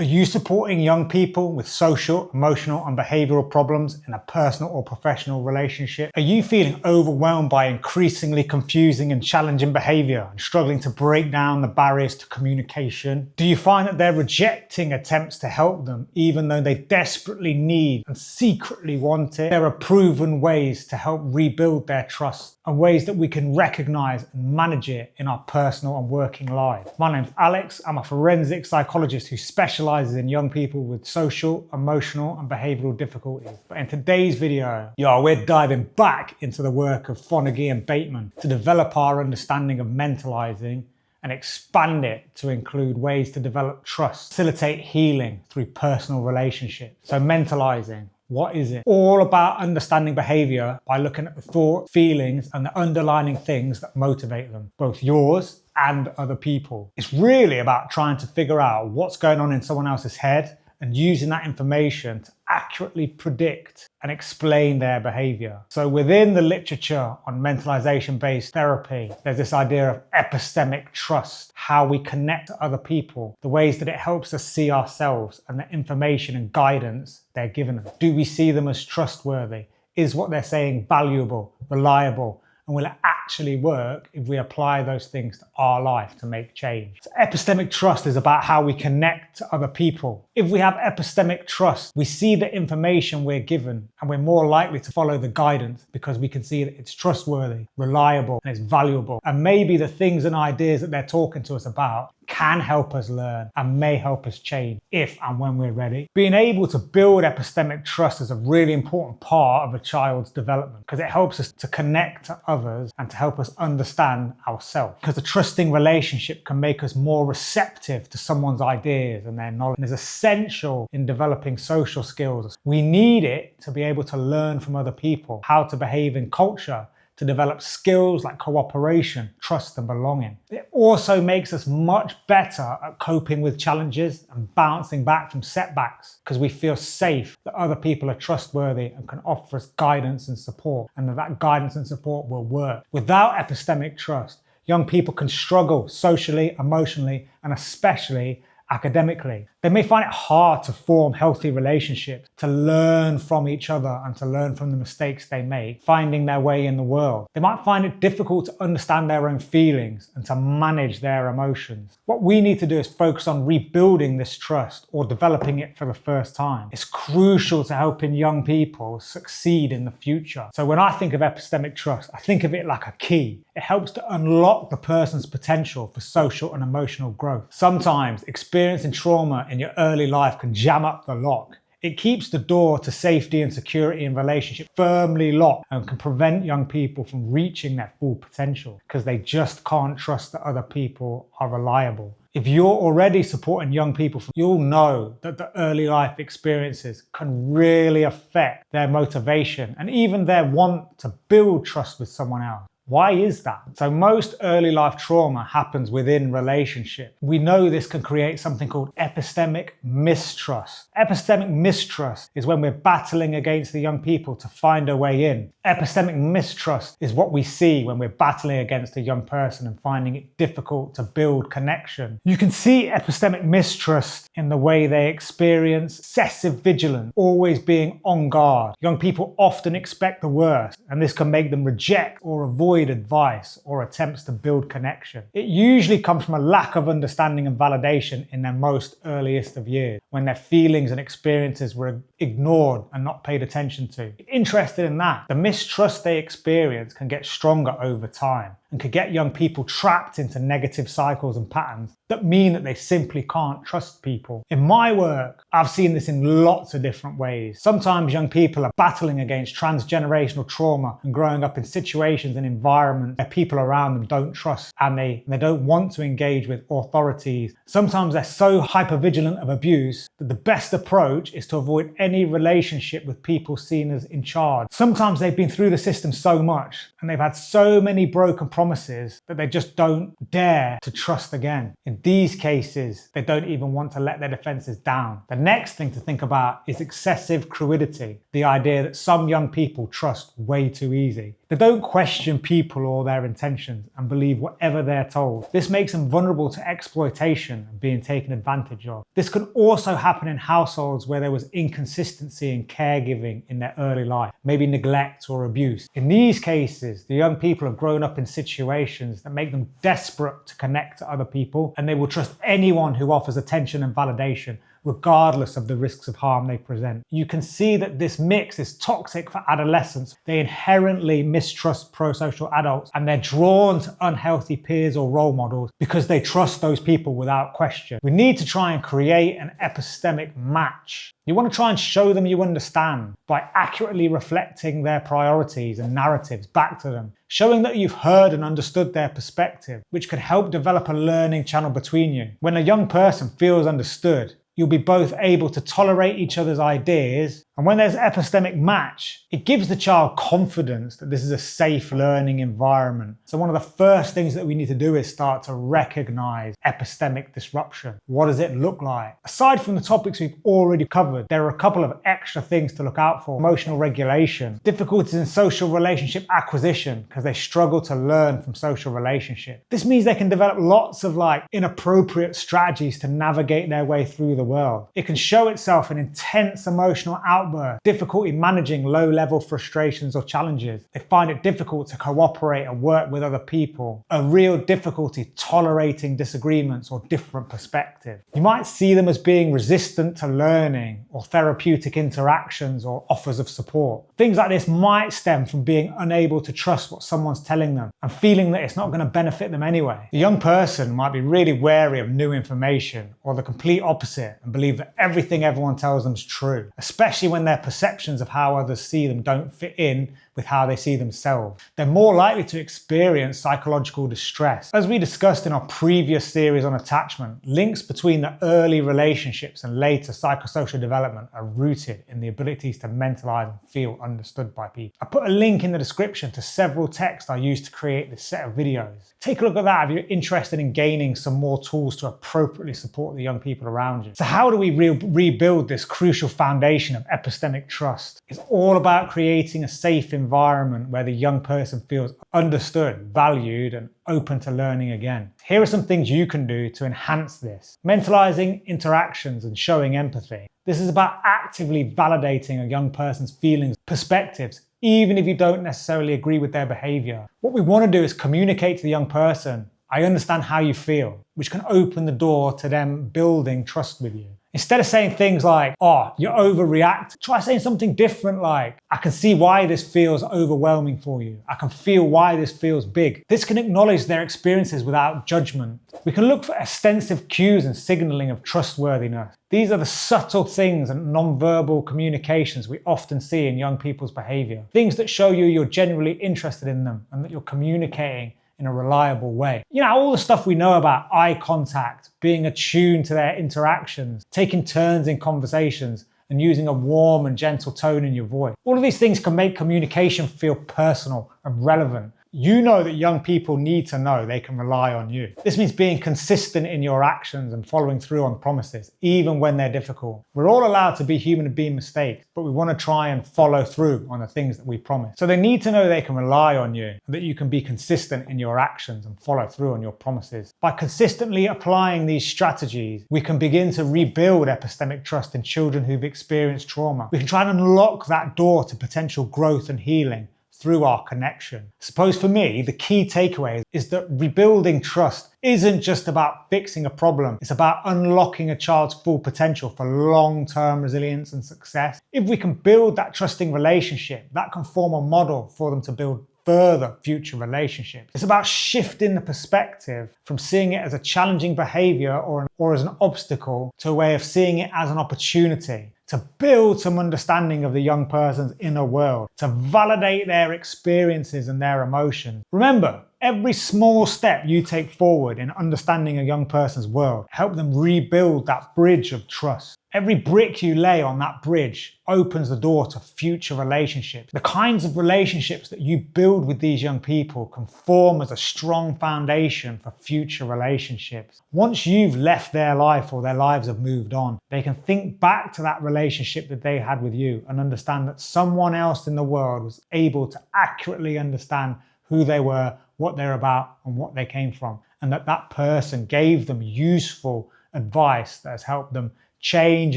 Are you supporting young people with social, emotional, and behavioral problems in a personal or professional relationship? Are you feeling overwhelmed by increasingly confusing and challenging behavior and struggling to break down the barriers to communication? Do you find that they're rejecting attempts to help them even though they desperately need and secretly want it? There are proven ways to help rebuild their trust and ways that we can recognize and manage it in our personal and working lives. My name's Alex. I'm a forensic psychologist who specializes in young people with social, emotional, and behavioral difficulties. But in today's video, we're diving back into the work of Fonagy and Bateman to develop our understanding of mentalizing and expand it to include ways to develop trust, facilitate healing through personal relationships. So mentalizing, what is it? All about understanding behavior by looking at the thought, feelings, and the underlying things that motivate them, both yours and other people. It's really about trying to figure out what's going on in someone else's head and using that information to accurately predict and explain their behavior. So within the literature on mentalization-based therapy, there's this idea of epistemic trust, how we connect to other people, the ways that it helps us see ourselves and the information and guidance they're giving us. Do we see them as trustworthy? Is what they're saying valuable, reliable? And will it actually work if we apply those things to our life to make change? So epistemic trust is about how we connect to other people. If we have epistemic trust, we see the information we're given and we're more likely to follow the guidance because we can see that it's trustworthy, reliable, and it's valuable. And maybe the things and ideas that they're talking to us about can help us learn and may help us change if and when we're ready. Being able to build epistemic trust is a really important part of a child's development because it helps us to connect to others and to help us understand ourselves. Because a trusting relationship can make us more receptive to someone's ideas and their knowledge. And is essential in developing social skills. We need it to be able to learn from other people, how to behave in culture, to develop skills like cooperation, trust, and belonging. It also makes us much better at coping with challenges and bouncing back from setbacks because we feel safe that other people are trustworthy and can offer us guidance and support, and that guidance and support will work. Without epistemic trust, young people can struggle socially, emotionally, and especially academically. They may find it hard to form healthy relationships, to learn from each other and to learn from the mistakes they make, finding their way in the world. They might find it difficult to understand their own feelings and to manage their emotions. What we need to do is focus on rebuilding this trust or developing it for the first time. It's crucial to helping young people succeed in the future. So when I think of epistemic trust, I think of it like a key. It helps to unlock the person's potential for social and emotional growth. Sometimes experiencing trauma in your early life can jam up the lock. It keeps the door to safety and security in relationship firmly locked and can prevent young people from reaching their full potential because they just can't trust that other people are reliable. If you're already supporting young people, you'll know that the early life experiences can really affect their motivation and even their want to build trust with someone else. Why is that? So most early life trauma happens within relationships. We know this can create something called epistemic mistrust. Epistemic mistrust is when we're battling against the young people to find a way in. Epistemic mistrust is what we see when we're battling against a young person and finding it difficult to build connection. You can see epistemic mistrust in the way they experience excessive vigilance, always being on guard. Young people often expect the worst, and this can make them reject or avoid advice or attempts to build connection. It usually comes from a lack of understanding and validation in their most earliest of years, when their feelings and experiences were ignored and not paid attention to. Interested in that, the mistrust they experience can get stronger over time and could get young people trapped into negative cycles and patterns that mean that they simply can't trust people. In my work, I've seen this in lots of different ways. Sometimes young people are battling against transgenerational trauma and growing up in situations and environments where people around them don't trust and they don't want to engage with authorities. Sometimes they're so hypervigilant of abuse that the best approach is to avoid any relationship with people seen as in charge. Sometimes they've been through the system so much and they've had so many broken promises that they just don't dare to trust again. In these cases, they don't even want to let their defenses down. The next thing to think about is excessive cruidity, the idea that some young people trust way too easy. They don't question people or their intentions and believe whatever they're told. This makes them vulnerable to exploitation and being taken advantage of. This can also happen in households where there was inconsistency in caregiving in their early life, maybe neglect or abuse. In these cases, the young people have grown up in situations that make them desperate to connect to other people, and they will trust anyone who offers attention and validation, regardless of the risks of harm they present. You can see that this mix is toxic for adolescents. They inherently mistrust pro-social adults, and they're drawn to unhealthy peers or role models because they trust those people without question. We need to try and create an epistemic match. You want to try and show them you understand by accurately reflecting their priorities and narratives back to them, showing that you've heard and understood their perspective, which can help develop a learning channel between you. When a young person feels understood, you'll be both able to tolerate each other's ideas, and when there's epistemic match, it gives the child confidence that this is a safe learning environment. So one of the first things that we need to do is start to recognize epistemic disruption. What does it look like? Aside from the topics we've already covered, there are a couple of extra things to look out for. Emotional regulation, difficulties in social relationship acquisition because they struggle to learn from social relationships. This means they can develop lots of inappropriate strategies to navigate their way through the world. It can show itself in intense emotional outbursts, difficulty managing low-level frustrations or challenges. They find it difficult to cooperate and work with other people. A real difficulty tolerating disagreements or different perspectives. You might see them as being resistant to learning or therapeutic interactions or offers of support. Things like this might stem from being unable to trust what someone's telling them and feeling that it's not going to benefit them anyway. The young person might be really wary of new information or the complete opposite and believe that everything everyone tells them is true, especially when their perceptions of how others see them don't fit in with how they see themselves. They're more likely to experience psychological distress. As we discussed in our previous series on attachment, links between the early relationships and later psychosocial development are rooted in the abilities to mentalize and feel understood by people. I put a link in the description to several texts I used to create this set of videos. Take a look at that if you're interested in gaining some more tools to appropriately support the young people around you. So how do we rebuild this crucial foundation of epistemic trust? It's all about creating a safe environment where the young person feels understood, valued, and open to learning again. Here are some things you can do to enhance this. Mentalizing interactions and showing empathy. This is about actively validating a young person's feelings, perspectives, even if you don't necessarily agree with their behavior. What we want to do is communicate to the young person, I understand how you feel, which can open the door to them building trust with you. Instead of saying things like, oh, you overreact, try saying something different like, I can see why this feels overwhelming for you. I can feel why this feels big. This can acknowledge their experiences without judgment. We can look for extensive cues and signaling of trustworthiness. These are the subtle things and non-verbal communications we often see in young people's behavior. Things that show you you're genuinely interested in them and that you're communicating in a reliable way. You know, all the stuff we know about eye contact, being attuned to their interactions, taking turns in conversations, and using a warm and gentle tone in your voice. All of these things can make communication feel personal and relevant. You know that young people need to know they can rely on you. This means being consistent in your actions and following through on promises, even when they're difficult. We're all allowed to be human and be mistakes, but we want to try and follow through on the things that we promise. So they need to know they can rely on you and that you can be consistent in your actions and follow through on your promises. By consistently applying these strategies, we can begin to rebuild epistemic trust in children who've experienced trauma. We can try and unlock that door to potential growth and healing through our connection. I suppose for me, the key takeaway is that rebuilding trust isn't just about fixing a problem. It's about unlocking a child's full potential for long-term resilience and success. If we can build that trusting relationship, that can form a model for them to build further future relationships. It's about shifting the perspective from seeing it as a challenging behavior or as an obstacle to a way of seeing it as an opportunity to build some understanding of the young person's inner world, to validate their experiences and their emotions. Remember, every small step you take forward in understanding a young person's world, help them rebuild that bridge of trust. Every brick you lay on that bridge opens the door to future relationships. The kinds of relationships that you build with these young people can form as a strong foundation for future relationships. Once you've left their life or their lives have moved on, they can think back to that relationship that they had with you and understand that someone else in the world was able to accurately understand who they were, what they're about, and what they came from. And that person gave them useful advice that has helped them change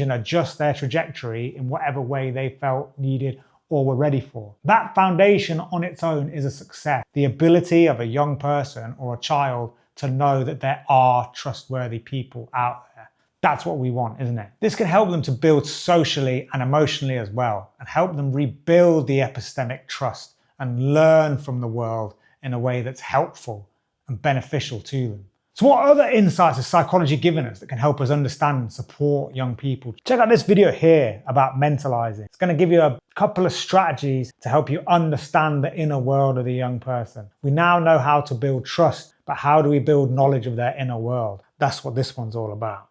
and adjust their trajectory in whatever way they felt needed or were ready for. That foundation on its own is a success. The ability of a young person or a child to know that there are trustworthy people out there. That's what we want, isn't it? This can help them to build socially and emotionally as well, and help them rebuild the epistemic trust and learn from the world in a way that's helpful and beneficial to them. So what other insights has psychology given us that can help us understand and support young people? Check out this video here about mentalizing. It's going to give you a couple of strategies to help you understand the inner world of the young person. We now know how to build trust, but how do we build knowledge of their inner world? That's what this one's all about.